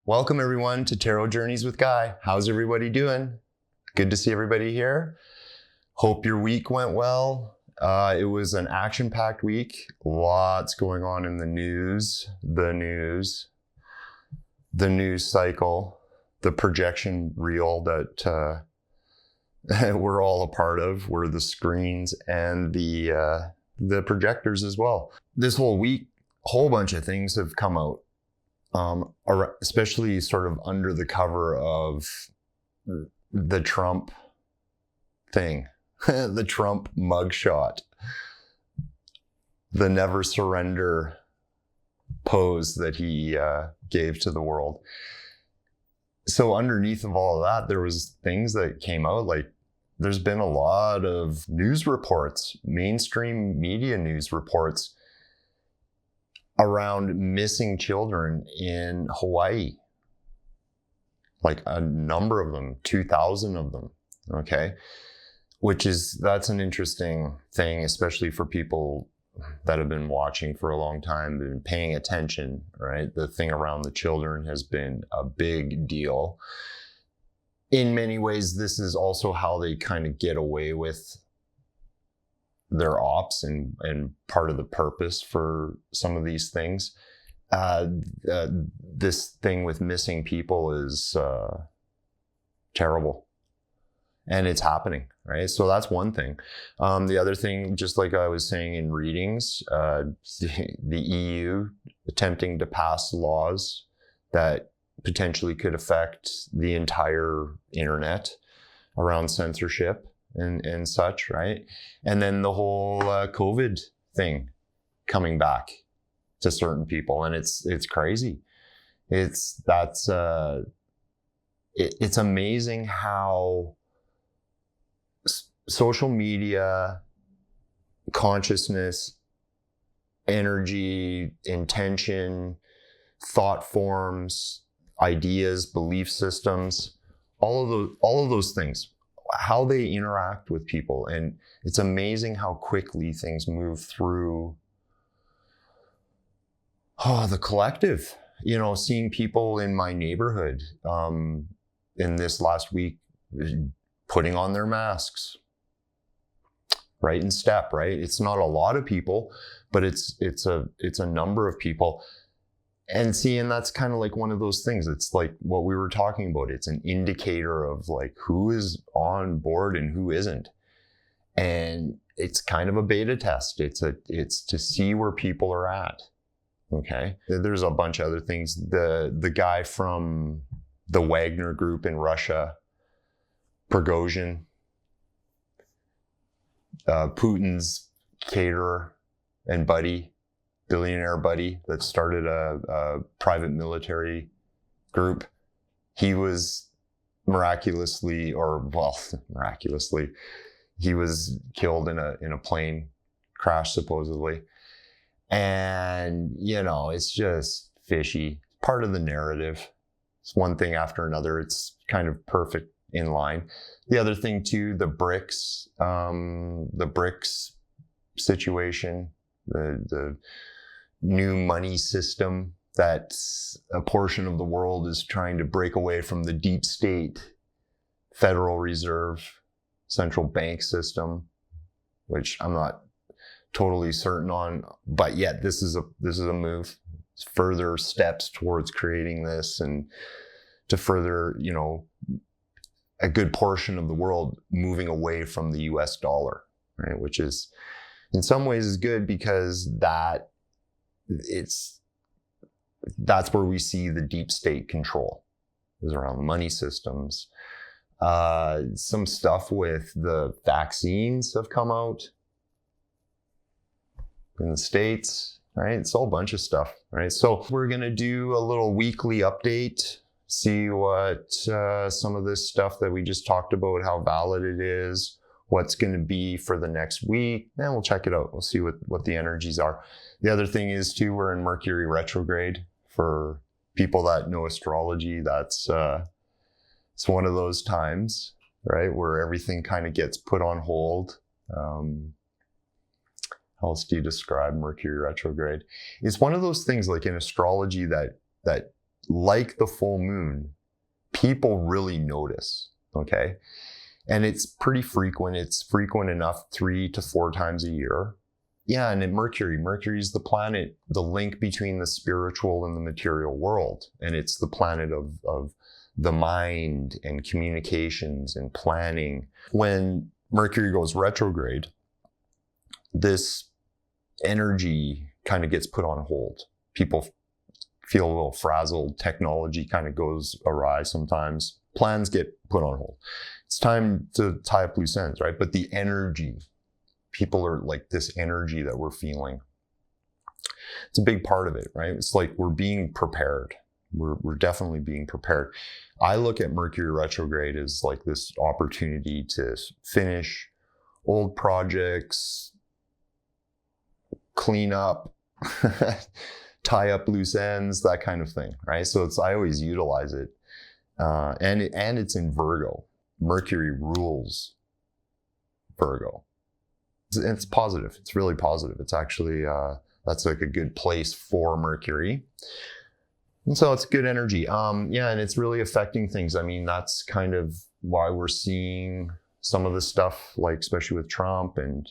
Welcome everyone to Tarot Journeys with Guy. How's everybody doing? Good to see everybody here. Hope your week went well. It was an action-packed week. Lots going on in the news cycle, the projection reel that we're all a part of. We're the screens and the projectors as well. This whole week, a whole bunch of things have come out. Especially sort of under the cover of the Trump thing, the Trump mugshot, the never surrender pose that he gave to the world. So underneath of all of that, there was things that came out, like there's been a lot of news reports, mainstream media news reports around missing children in Hawaii. Like a number of them, 2,000 of them, okay? That's an interesting thing, especially for people that have been watching for a long time, been paying attention, right? The thing around the children has been a big deal. In many ways, this is also how they kind of get away with their ops and part of the purpose for some of these things. This thing with missing people is terrible, and it's happening, right? So that's one thing. The other thing, just like I was saying in readings, the EU attempting to pass laws that potentially could affect the entire internet around censorship and such, right? And then the whole COVID thing coming back to certain people, and it's crazy. It's amazing how social media, consciousness, energy, intention, thought forms, ideas, belief systems, all of those things, how they interact with people. And it's amazing how quickly things move through the collective. You know, seeing people in my neighborhood in this last week putting on their masks, right in step, right? It's not a lot of people, but it's a number of people. And seeing that's kind of like one of those things. It's like what we were talking about. It's an indicator of like who is on board and who isn't. And it's kind of a beta test. It's to see where people are at. Okay. There's a bunch of other things. The guy from the Wagner group in Russia, Prigozhin, Putin's caterer and buddy, billionaire buddy that started a private military group. He was miraculously, he was killed in a plane crash, supposedly. And, you know, it's just fishy. Part of the narrative. It's one thing after another. It's kind of perfect in line. The other thing too, the BRICS situation, the new money system that a portion of the world is trying to break away from the deep state Federal Reserve central bank system, which I'm not totally certain on, but yet this is a move. It's further steps towards creating this, and to further, you know, a good portion of the world moving away from the US dollar, right? Which is in some ways is good, because that's where we see the deep state control, is around the money systems. Some stuff with the vaccines have come out in the States, right? It's a whole bunch of stuff, right? So we're going to do a little weekly update, see what some of this stuff that we just talked about, how valid it is, what's going to be for the next week. Then we'll check it out. We'll see what the energies are. The other thing is too, we're in Mercury retrograde. For people that know astrology, that's it's one of those times, right, where everything kind of gets put on hold. How else do you describe Mercury retrograde? It's one of those things like in astrology that like the full moon, people really notice, okay? And it's pretty frequent. It's frequent enough 3 to 4 times a year. Yeah, and Mercury is the planet, the link between the spiritual and the material world. And it's the planet of the mind and communications and planning. When Mercury goes retrograde, this energy kind of gets put on hold. People feel a little frazzled. Technology kind of goes awry sometimes. Plans get put on hold. It's time to tie up loose ends, right? But the energy, people are like this energy that we're feeling. It's a big part of it, right? It's like we're being prepared. We're definitely being prepared. I look at Mercury retrograde as like this opportunity to finish old projects, clean up, tie up loose ends, that kind of thing, right? So I always utilize it. And it's in Virgo. Mercury rules Virgo. It's positive. It's really positive. It's actually, that's like a good place for Mercury. And so it's good energy. Yeah, and it's really affecting things. I mean, that's kind of why we're seeing some of this stuff, like especially with Trump and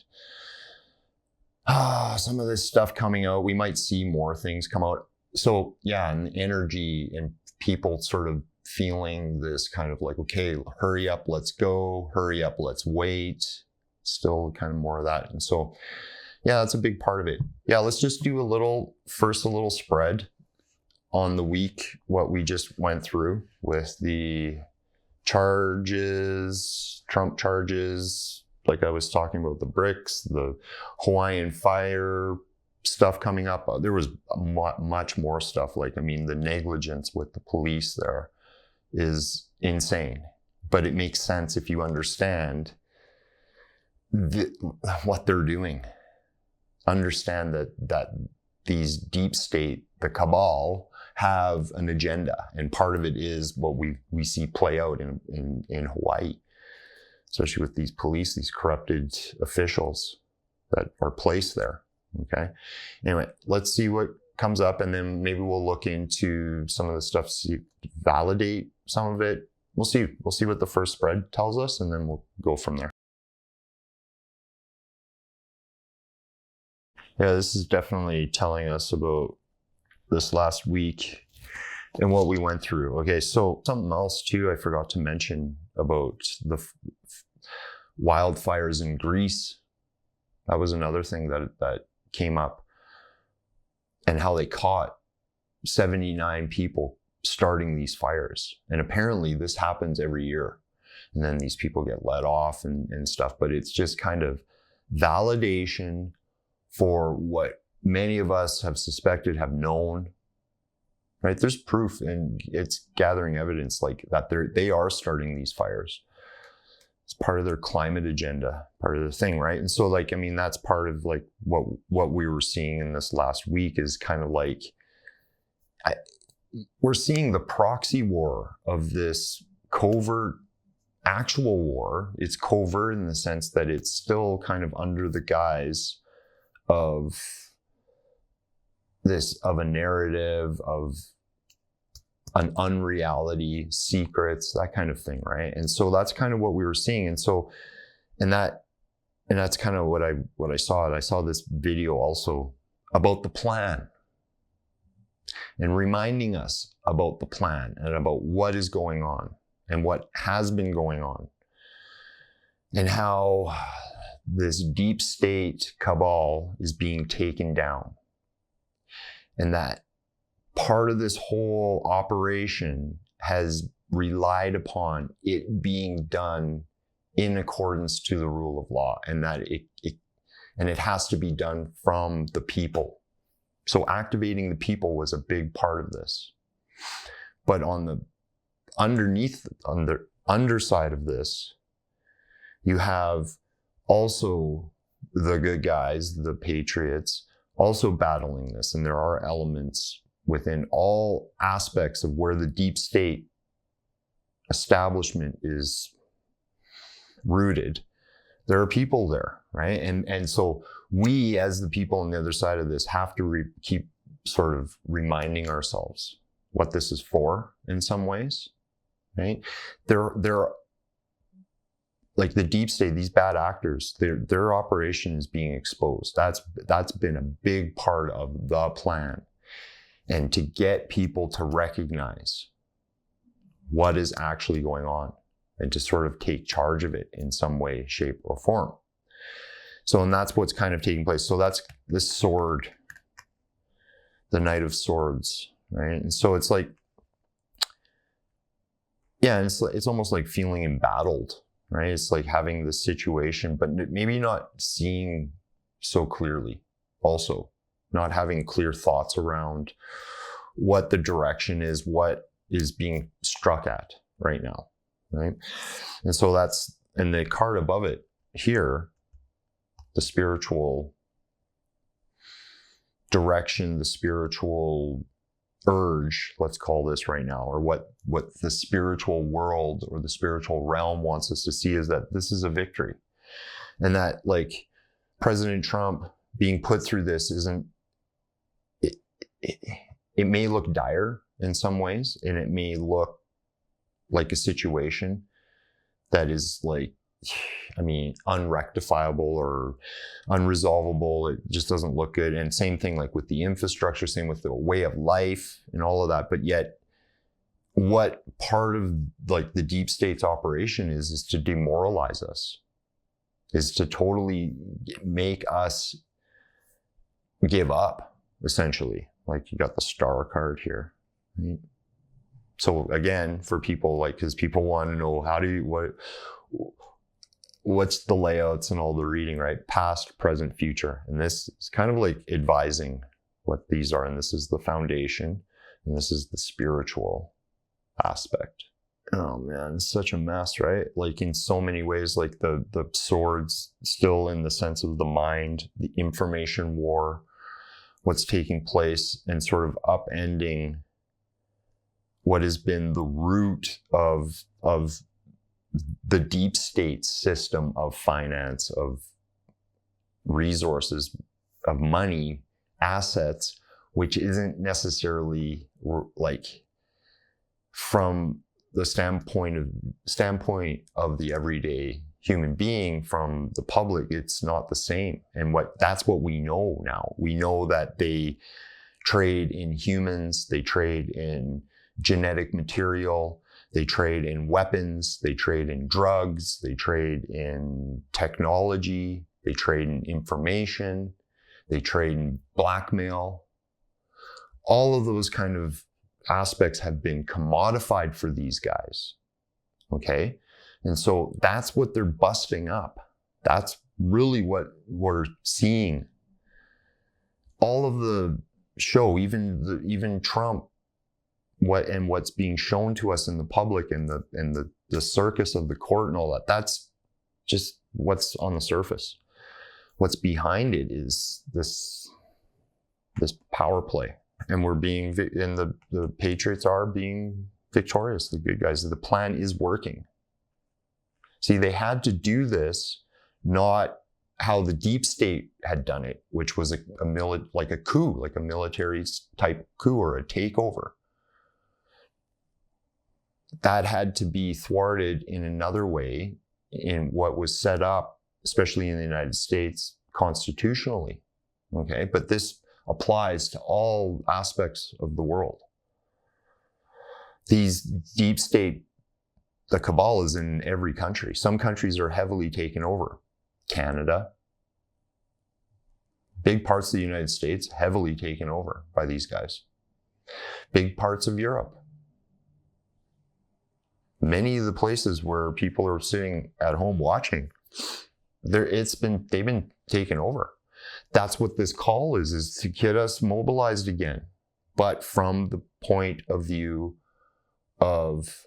some of this stuff coming out. We might see more things come out. So yeah, and energy and people sort of feeling this kind of like, okay, hurry up, let's go, hurry up, let's wait. Still kind of more of that. And so, yeah, that's a big part of it. Yeah, let's just do a little spread on the week, what we just went through with the charges, Trump charges, like I was talking about the BRICS, the Hawaiian fire stuff coming up. There was much more stuff. Like, I mean, the negligence with the police there is insane, but it makes sense if you understand what they're doing. Understand that these deep state, the cabal, have an agenda, and part of it is what we see play out in Hawaii, especially with these police, these corrupted officials that are placed there. Okay. Anyway, let's see what comes up, and then maybe we'll look into some of the stuff, validate some of it. We'll see what the first spread tells us, and then we'll go from there. Yeah, this is definitely telling us about this last week and what we went through. Okay, so something else too I forgot to mention about the wildfires in Greece. That was another thing that came up, and how they caught 79 people starting these fires. And apparently this happens every year. And then these people get let off and stuff. But it's just kind of validation for what many of us have suspected, have known, right? There's proof, and it's gathering evidence like that they are starting these fires. It's part of their climate agenda, part of the thing, right? And so, like, I mean, that's part of like what we were seeing in this last week is kind of like, we're seeing the proxy war of this covert actual war. It's covert in the sense that it's still kind of under the guise of a narrative, of an unreality, secrets, that kind of thing, right? And so that's kind of what we were seeing. And so, and that's kind of what I saw. And I saw this video also about the plan, and reminding us about the plan and about what is going on and what has been going on, and how this deep state cabal is being taken down. And that part of this whole operation has relied upon it being done in accordance to the rule of law, and that it has to be done from the people. So activating the people was a big part of this. But on the underside of this, you have also the good guys, the patriots, also battling this. And there are elements within all aspects of where the deep state establishment is rooted. There are people there, right? And so we, as the people on the other side of this, have to keep sort of reminding ourselves what this is for in some ways, right? They're like the deep state, these bad actors, their operation is being exposed. That's been a big part of the plan. And to get people to recognize what is actually going on and to sort of take charge of it in some way, shape, or form. So, and that's what's kind of taking place. So that's this sword, the Knight of Swords, right? And so it's like, yeah, it's almost like feeling embattled, right? It's like having the situation, but maybe not seeing so clearly also, not having clear thoughts around what the direction is, what is being struck at right now, right? And so that's, and the card above it here, the spiritual direction, the spiritual urge, let's call this right now, or what the spiritual world or the spiritual realm wants us to see is that this is a victory. And that, like, President Trump being put through this isn't, it may look dire in some ways, and it may look like a situation that is like, I mean, unrectifiable or unresolvable. It just doesn't look good. And same thing like with the infrastructure, same with the way of life and all of that. But yet, what part of like the deep state's operation is to demoralize us, is to totally make us give up, essentially. Like, you got the Star card here, right? So again, for people, like, because people want to know what's the layouts and all the reading, right? Past, present, future. And this is kind of like advising what these are. And this is the foundation, and this is the spiritual aspect. Oh man, it's such a mess, right? Like, in so many ways, like the swords still in the sense of the mind, the information war, what's taking place, and sort of upending what has been the root of the deep state system of finance, of resources, of money, assets, which isn't necessarily like from the standpoint of the everyday human being, from the public, it's not the same. And that's what we know now. We know that they trade in humans, they trade in genetic material, they trade in weapons, they trade in drugs, they trade in technology, they trade in information, they trade in blackmail. All of those kind of aspects have been commodified for these guys, okay? And so that's what they're busting up. That's really what we're seeing. All of the show, even Trump, what's being shown to us in the public and the circus of the court and all that, that's just what's on the surface. What's behind it is this power play. And the Patriots are being victorious, the good guys. The plan is working. See, they had to do this, not how the deep state had done it, which was a coup, like a military type coup or a takeover. That had to be thwarted in another way, in what was set up, especially in the United States, constitutionally. Okay, but this applies to all aspects of the world. These deep state, the cabal is in every country. Some countries are heavily taken over. Canada, big parts of the United States, heavily taken over by these guys. Big parts of Europe. Many of the places where people are sitting at home watching, they've been taken over. That's what this call is to get us mobilized again. But from the point of view of,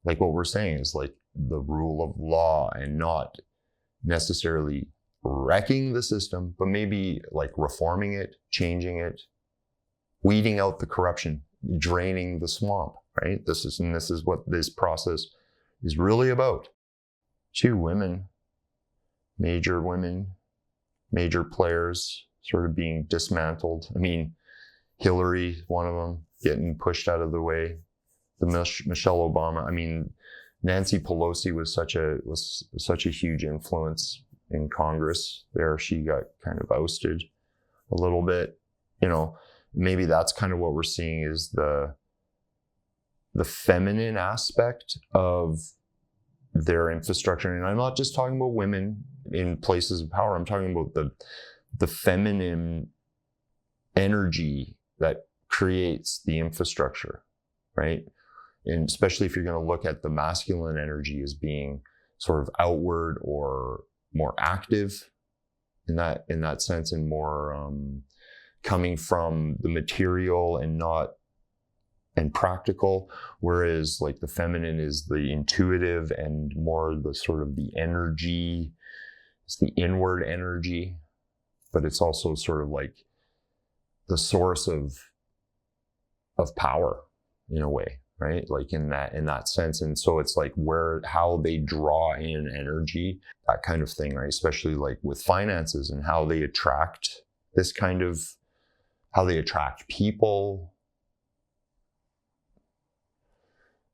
like, what we're saying is like the rule of law, and not necessarily wrecking the system, but maybe like reforming it, changing it, weeding out the corruption, draining the swamp, right? This is what this process is really about. Two women, major players sort of being dismantled. I mean, Hillary, one of them, getting pushed out of the way. The Michelle Obama. I mean, Nancy Pelosi was such a huge influence in Congress there. She got kind of ousted a little bit. You know, maybe that's kind of what we're seeing is the feminine aspect of their infrastructure. And I'm not just talking about women in places of power. I'm talking about the feminine energy that creates the infrastructure, right? And especially if you're going to look at the masculine energy as being sort of outward or more active in that sense, and more coming from the material and practical, whereas like the feminine is the intuitive and more the sort of the energy, it's the inward energy, but it's also sort of like the source of power in a way, right? Like in that sense. And so it's like how they draw in energy, that kind of thing, right? Especially like with finances and how they attract how they attract people.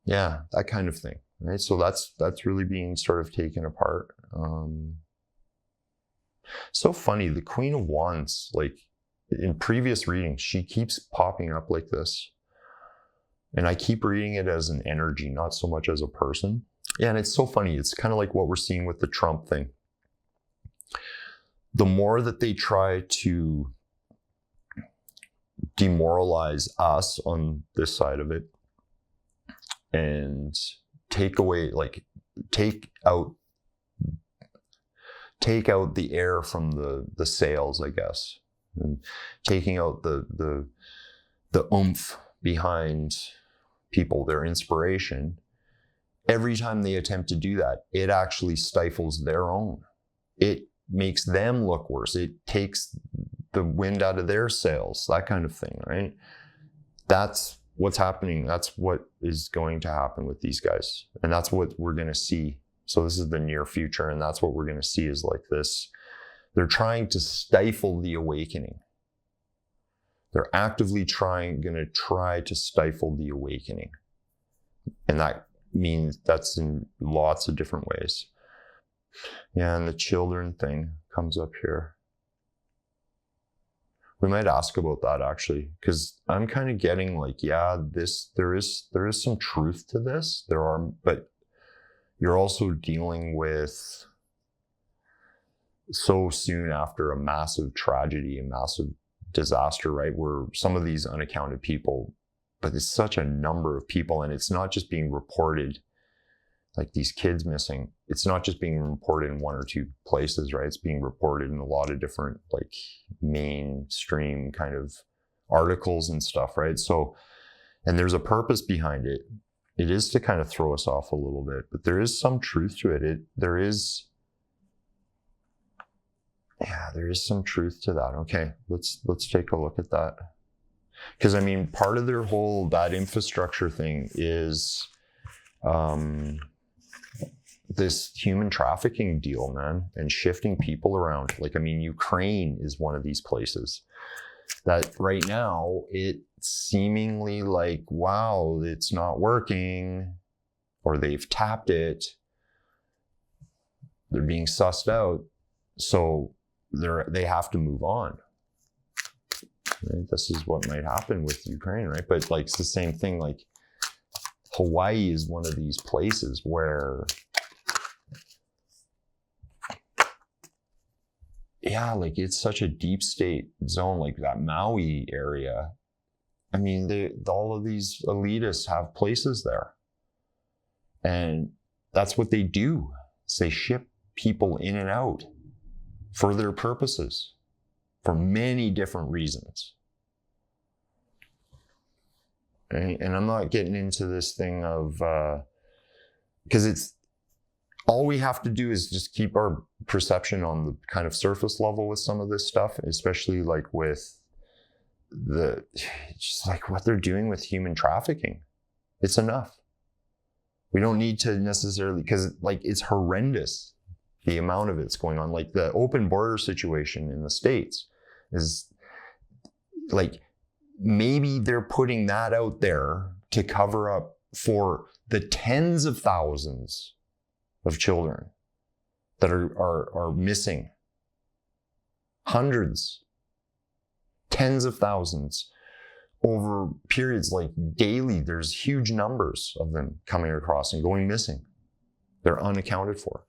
Yeah, that kind of thing, right? So that's really being sort of taken apart. So funny, the Queen of Wands, like in previous readings, she keeps popping up like this. And I keep reading it as an energy, not so much as a person. Yeah, and it's so funny. It's kind of like what we're seeing with the Trump thing. The more that they try to demoralize us on this side of it and take out the air from the sails, I guess, and taking out the oomph behind people, their inspiration. Every time they attempt to do that, it actually stifles their own. It makes them look worse. It takes the wind out of their sails, that kind of thing, right? That's what's happening. That's what is going to happen with these guys. And that's what we're going to see. So this is the near future. And that's what we're going to see is like this. They're trying to stifle the awakening. They're actively going to try to stifle the awakening. And that means that's in lots of different ways. Yeah, and the children thing comes up here. We might ask about that actually, because I'm kind of getting like, yeah, there is some truth to this. But you're also dealing with so soon after a massive tragedy, a massive disaster, right? Where some of these unaccounted people, but it's such a number of people, and it's not just being reported, like these kids missing, it's not just being reported in one or two places, right? It's being reported in a lot of different like mainstream kind of articles and stuff, right? So, and there's a purpose behind it. It is to kind of throw us off a little bit, but there is some truth to it. There is some truth to that. Okay, let's take a look at that. Because I mean, part of their that infrastructure thing is this human trafficking deal, man, and shifting people around. Like, I mean, Ukraine is one of these places that right now it's seemingly like, wow, it's not working, or they've tapped it. They're being sussed out. So they have to move on. Right? This is what might happen with Ukraine, right? But like, it's the same thing. Like, Hawaii is one of these places where, yeah, like it's such a deep state zone, like that Maui area. I mean, all of these elitists have places there. And that's what they do. Is they ship people in and out for their purposes, for many different reasons. Right? And I'm not getting into this thing of, because it's, all we have to do is just keep our perception on the kind of surface level with some of this stuff, especially like with just like what they're doing with human trafficking. It's enough. We don't need to necessarily, because like it's horrendous, the amount of it's going on. Like the open border situation in the States is like, maybe they're putting that out there to cover up for the tens of thousands of children that are missing. Hundreds, tens of thousands over periods, like daily. There's huge numbers of them coming across and going missing. They're unaccounted for,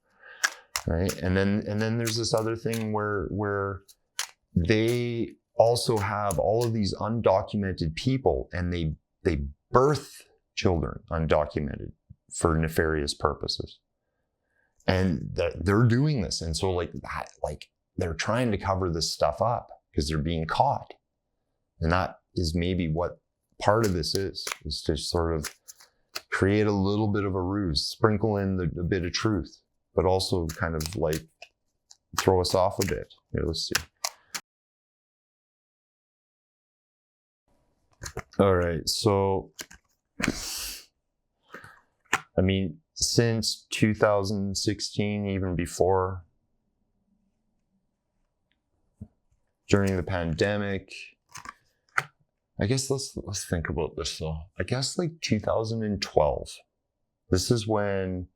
right? And then there's this other thing where they also have all of these undocumented people, and they birth children undocumented for nefarious purposes, and they're doing this. And so like they're trying to cover this stuff up because they're being caught, and that is maybe what part of this is to sort of create a little bit of a ruse, sprinkle in a bit of truth, but also kind of like throw us off a bit. Here, let's see. All right, so, I mean, since 2016, even before, during the pandemic, I guess let's think about this though. I guess like 2012, this is when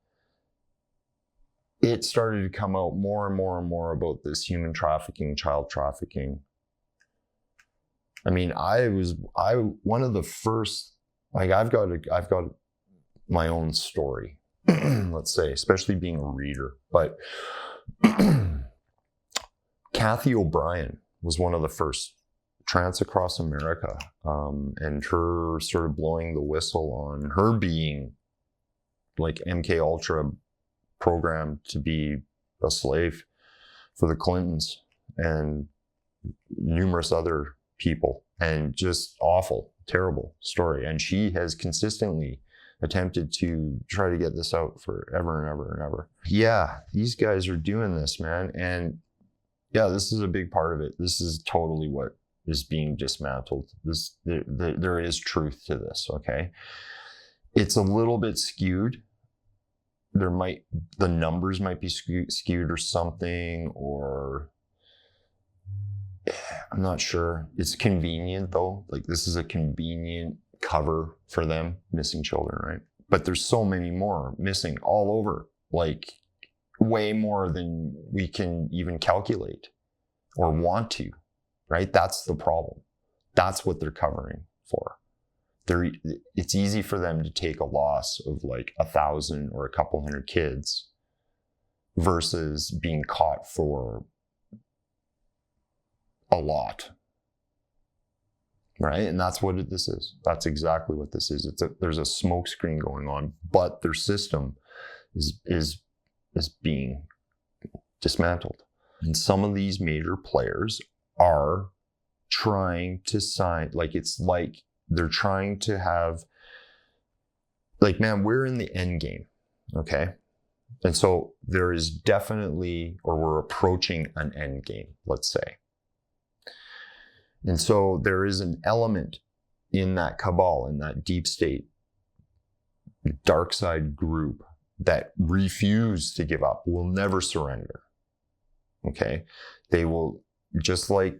it started to come out more and more and more about this human trafficking, child trafficking. I mean, one of the first, like I've got my own story, let's say, especially being a reader, but Kathy O'Brien was one of the first Trans Across America, and her sort of blowing the whistle on her being like MK Ultra programmed to be a slave for the Clintons and numerous other people, and just awful, terrible story. And she has consistently attempted to try to get this out forever and ever and ever. Yeah, these guys are doing this, man. And yeah, this is a big part of it. This is totally what is being dismantled. There is truth to this, okay? It's a little bit skewed. The numbers might be skewed or something, or I'm not sure. It's convenient though. Like this is a convenient cover for them, missing children, right? But there's so many more missing all over, like way more than we can even calculate or want to. Right? That's the problem. That's what they're covering for. It's easy for them to take a loss of like 1,000 or a couple hundred kids versus being caught for a lot. Right? And that's what this is. That's exactly what this is. There's a smoke screen going on, but their system is being dismantled. And some of these major players are trying to sign, like it's like they're trying to have, like, man, we're in the end game, okay? And so there is definitely, or we're approaching an end game, let's say. And so there is an element in that cabal, in that deep state, dark side group that refuse to give up, will never surrender, okay? They will, just like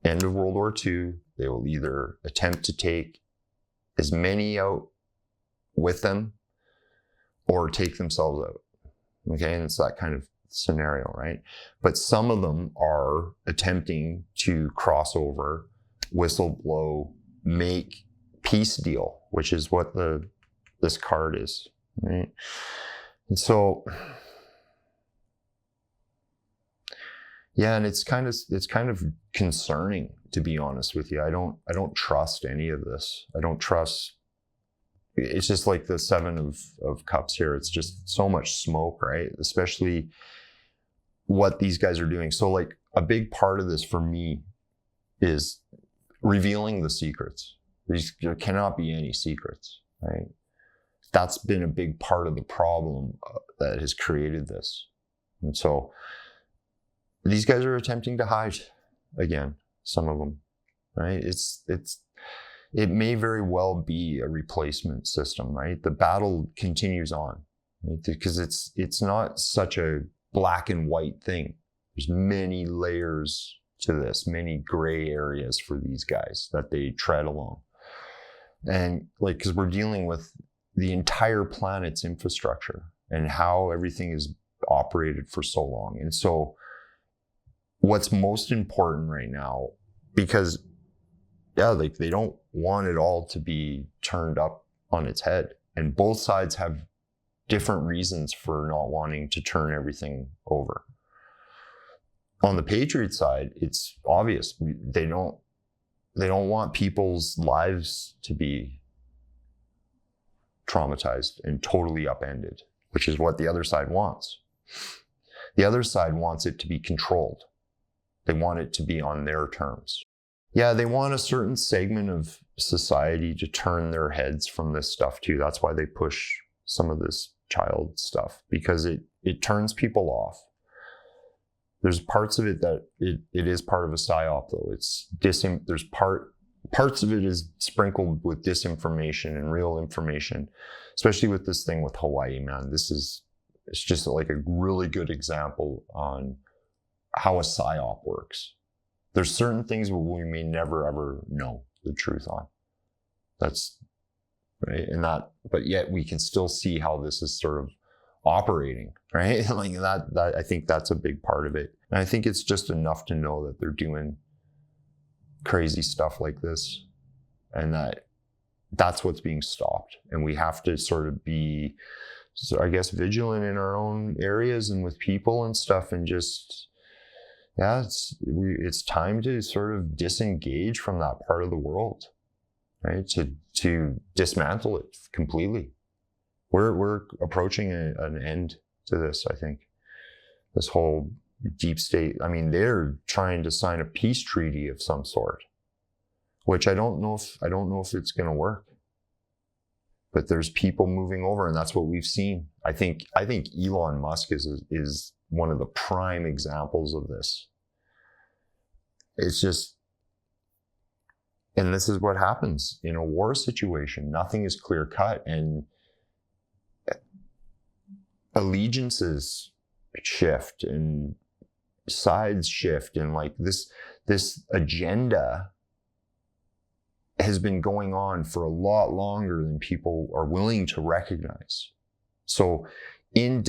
end of World War II, they will either attempt to take as many out with them or take themselves out. Okay, and it's that kind of scenario, right? But some of them are attempting to cross over, whistle blow, make peace deal, which is what this card is, right? And so, yeah, and it's kind of concerning, to be honest with you. I don't trust any of this. I don't trust. It's just like the Seven of Cups here. It's just so much smoke, right? Especially what these guys are doing. So like a big part of this for me is revealing the secrets. There cannot be any secrets, right? That's been a big part of the problem that has created this. And so these guys are attempting to hide again, some of them, right? It may very well be a replacement system, right? The battle continues on, right? Because it's not such a black and white thing. There's many layers to this, many gray areas for these guys that they tread along. And like, because we're dealing with the entire planet's infrastructure and how everything is operated for so long. And so what's most important right now, because like they don't want it all to be turned up on its head. And both sides have different reasons for not wanting to turn everything over. On the Patriot side, it's obvious. They don't want people's lives to be traumatized and totally upended, which is what the other side wants. The other side wants it to be controlled. They want it to be on their terms. Yeah, they want a certain segment of society to turn their heads from this stuff too. That's why they push some of this child stuff, because it turns people off. There's parts of it that it is part of a psyop though. There's parts of it is sprinkled with disinformation and real information, especially with this thing with Hawaii, man. It's just like a really good example on how a psyop works. There's certain things we may never ever know the truth on. That's right. But yet we can still see how this is sort of operating, right? Like that I think that's a big part of it. And I think it's just enough to know that they're doing crazy stuff like this, and that's what's being stopped. And we have to sort of be, I guess, vigilant in our own areas and with people and stuff, and just, yeah, it's time to sort of disengage from that part of the world, right? To dismantle it completely. We're approaching an end to this, I think. This whole deep state, I mean, they're trying to sign a peace treaty of some sort, which I don't know if it's going to work. But there's people moving over, and that's what we've seen. I think Elon Musk is one of the prime examples of this. It's just, and this is what happens in a war situation. Nothing is clear cut, and allegiances shift and sides shift, and like this agenda has been going on for a lot longer than people are willing to recognize. So in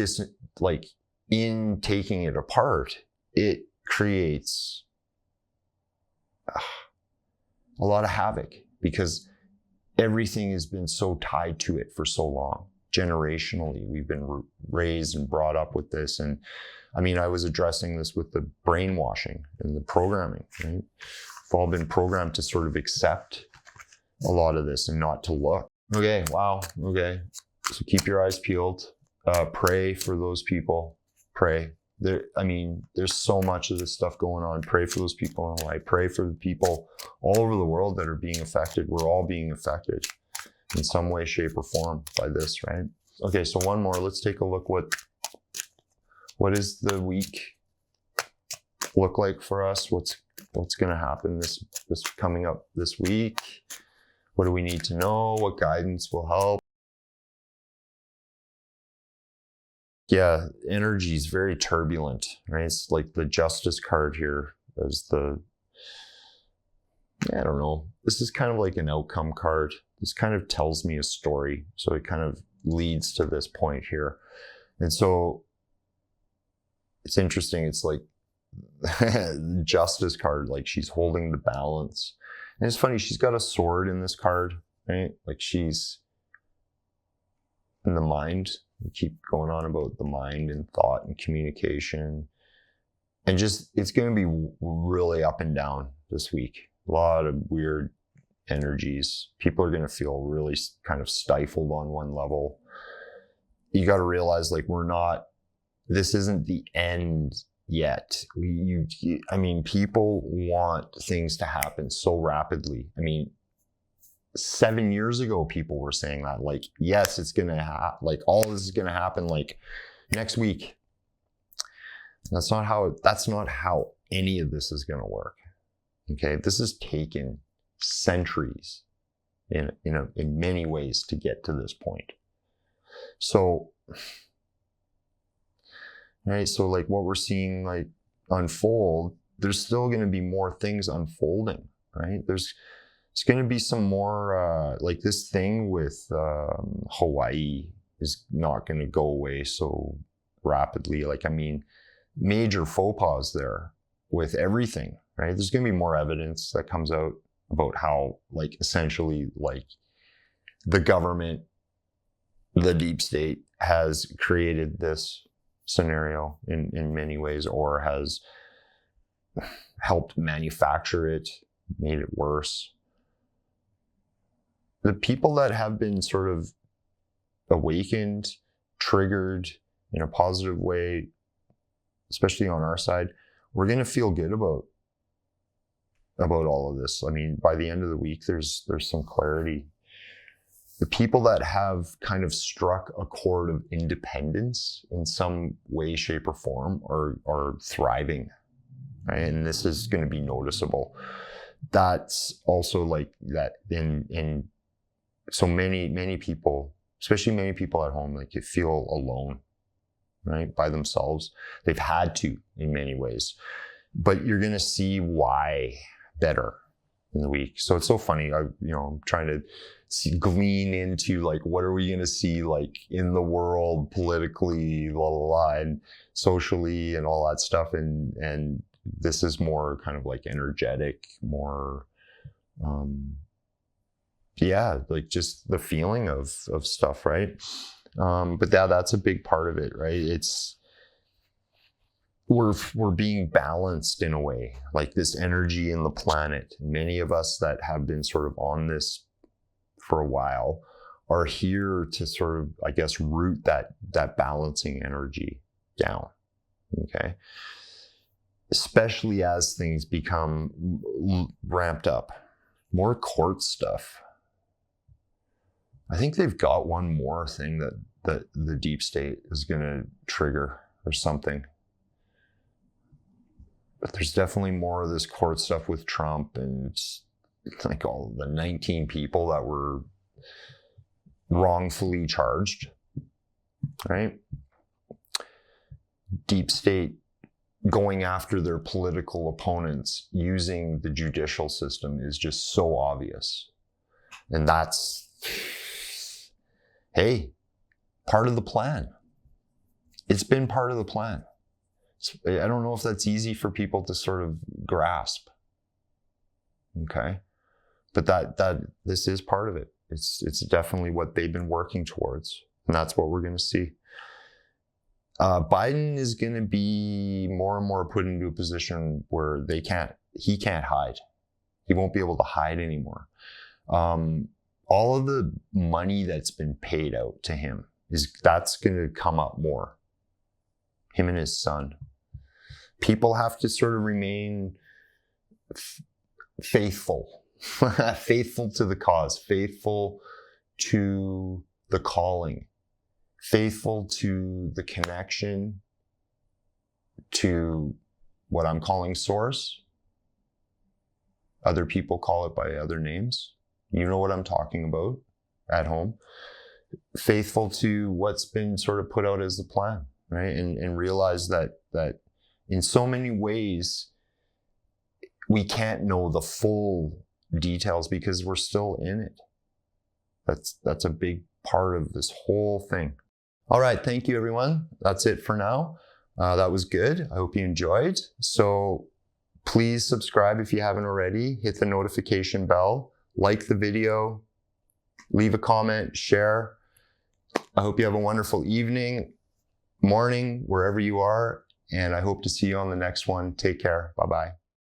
taking it apart, it creates a lot of havoc, because everything has been so tied to it for so long. Generationally, we've been raised and brought up with this. And I mean, I was addressing this with the brainwashing and the programming, right? We've all been programmed to sort of accept a lot of this and not to look. Okay, wow, okay. So keep your eyes peeled. Pray for those people. Pray. There's so much of this stuff going on. Pray for those people in Hawaii. Pray for the people all over the world that are being affected. We're all being affected in some way, shape, or form by this, right? Okay, so one more. Let's take a look. What is the week look like for us? What's going to happen this coming up this week? What do we need to know? What guidance will help? Yeah, energy is very turbulent, right? It's like the Justice card here as I don't know. This is kind of like an outcome card. This kind of tells me a story. So it kind of leads to this point here. And so it's interesting. It's like Justice card, like she's holding the balance. And it's funny, she's got a sword in this card, right? Like she's in the mind. We keep going on about the mind and thought and communication. And just, it's going to be really up and down this week. A lot of weird energies. People are going to feel really kind of stifled on one level. You got to realize, like, this isn't the end yet. People want things to happen so rapidly. 7 years ago, people were saying that, like, yes, it's going to happen. Like, all this is going to happen like next week. That's not how any of this is going to work. Okay. This has taken centuries in many ways to get to this point. So, right. So like what we're seeing like unfold there's still going to be more things unfolding, right? It's going to be some more, like this thing with Hawaii is not going to go away so rapidly. Like, I mean, major faux pas there with everything, right? There's going to be more evidence that comes out about how, like, essentially, like, the government, the deep state has created this scenario in many ways, or has helped manufacture it, made it worse. The people that have been sort of awakened, triggered in a positive way, especially on our side, we're going to feel good about all of this. I mean, by the end of the week, there's some clarity. The people that have kind of struck a chord of independence in some way, shape, or form are thriving, right? And this is going to be noticeable. That's also like that in so many people, especially many people at home, like, you feel alone, right? By themselves. They've had to in many ways, but you're going to see why better in the week. So it's so funny. I'm trying to glean into, like, what are we going to see, like, in the world politically, blah, blah, blah, and socially and all that stuff. And this is more kind of like energetic, more, like just the feeling of stuff, right? But that's a big part of it, right? We're being balanced in a way, like this energy in the planet. Many of us that have been sort of on this for a while are here to sort of, I guess, root that balancing energy down, okay? Especially as things become ramped up. More court stuff. I think they've got one more thing that the deep state is going to trigger or something. But there's definitely more of this court stuff with Trump, and it's like all the 19 people that were wrongfully charged, right? Deep state going after their political opponents using the judicial system is just so obvious. And that's, hey, part of the plan. It's been part of the plan. I don't know if that's easy for people to sort of grasp. Okay. But that this is part of it. It's definitely what they've been working towards. And that's what we're going to see. Biden is going to be more and more put into a position where he can't hide. He won't be able to hide anymore. All of the money that's been paid out to him that's going to come up more. Him and his son. People have to sort of remain faithful, faithful to the cause, faithful to the calling, faithful to the connection to what I'm calling source. Other people call it by other names. You know what I'm talking about at home. Faithful to what's been sort of put out as the plan, right? And realize that in so many ways, we can't know the full details because we're still in it. That's a big part of this whole thing. All right, thank you, everyone. That's it for now. That was good. I hope you enjoyed. So please subscribe if you haven't already. Hit the notification bell. Like the video. Leave a comment. Share. I hope you have a wonderful evening, morning, wherever you are. And I hope to see you on the next one. Take care. Bye-bye.